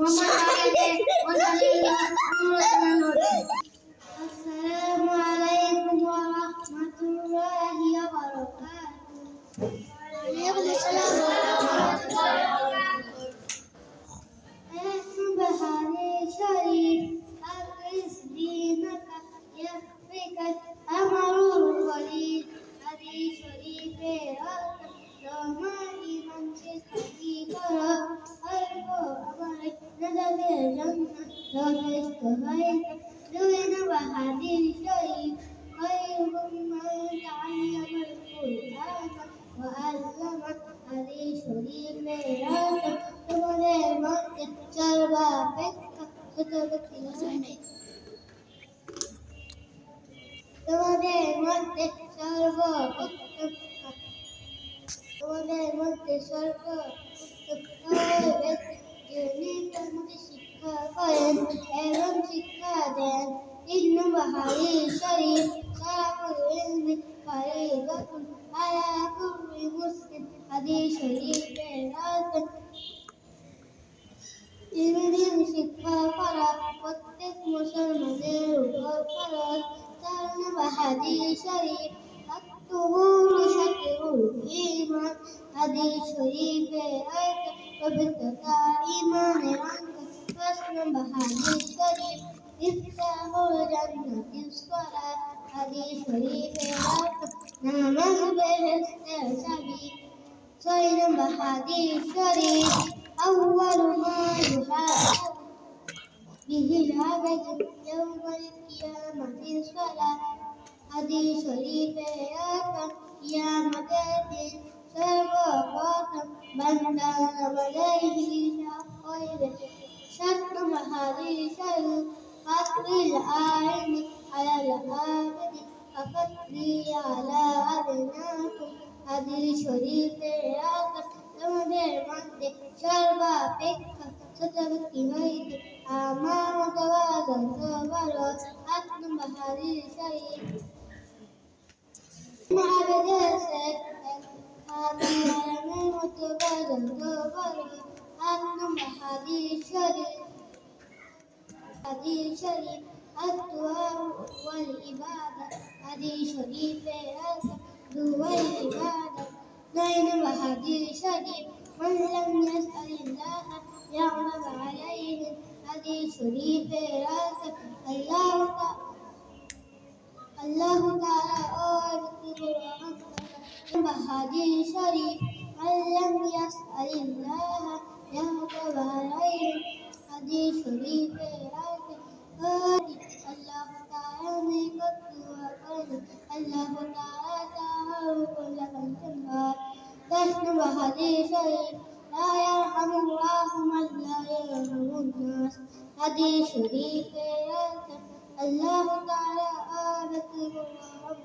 আসসালামু আলাইকুম ওয়া রাহমাতুল্লাহি ওয়া বারাকাতুহু। ওয়ালাইকুম আসসালাম ওয়া রাহমাতুল্লাহি ওয়া বারাকাতুহু। সুবহানে শরীফ আকিস দীনকা ইয়াকফিকা আমারুল খলিল। হাদিস শরীফে তোমার ইমানকে খাঁটি করো, অল্প আমায় নাজাতের জন্য যথেষ্ট হয়। দুই নম্বর হাদিস শরীফ খায়রুকুম মান তাআল্লামাল কুরআন ওয়া আল্লামা। হাদিস শরীফে তোমাদের মধ্যে সর্বাপেক্ষা ছোট ব্যক্তি তোমাদের মধ্যে সর্বোত্তম ব্যক্তি যিনি তোমাকে শিক্ষা করেন এবং শিক্ষা দেন। তিন নম্বর হাদিস শরীফ তালাবুল ইলমি ফারিদাতুন আলা কুল্লি মুসলিম। হাদিস শরীফে আছে ইলম শিক্ষা করা প্রত্যেক মুসলমানের উপর ফরজ। চার নম্বর হাদিস শরীফ আত-তুহুরু শাতরুল ঈমান। হাদিস শরীফে আছে পবিত্রতা ঈমানের অঙ্গ। পাঁচ নম্বর হাদিস শরীফ ইফতাহুল জান্নাতিস সালাত। হাদিস শরীফে আছে নামাজ বেহেশতের চাবি। ছয় নম্বর হাদিস শরীফ আউয়ালু মা ইউহাসাবু বিহিল আবদ ইয়াউমাল কিয়ামাতিস সালাত। হাদিস শরীফে আছে কিয়ামতের দিন সর্বপ্রথম বান্দা নামাজের হিসাব করিবে। সাত নম্বর হাদিস শরীফ ফাতলিল আইনি আলাল আবদি কাফাতলি আলা আদনাকুম। হাদিস শরীফে আছে তোমাদের মধ্যে সর্বাপেক্ষা ছোট ব্যক্তি হইতে আমার মতো ভালো। আট নম্বর হাদিস শরীফ মহাবেদের শেখ আমার মতো ভালো। আট নম্বর হাদিস শরীফ الدعاء والعبادة. حديث شريف دعاء العبادة. نين وحديث شريف من لم يسأل الله يغضب عليه. حديث شريف الله تعالى حديث شريف من لم يسأل الله يغضب عليه. حديث شريف الله تعالى نيكت وقال الله تعالى كل من تنهار. تسلم حديث شريف لا يرحم الله من لا يرحم الناس. حديث شريف الله تعالى آمن ورحمة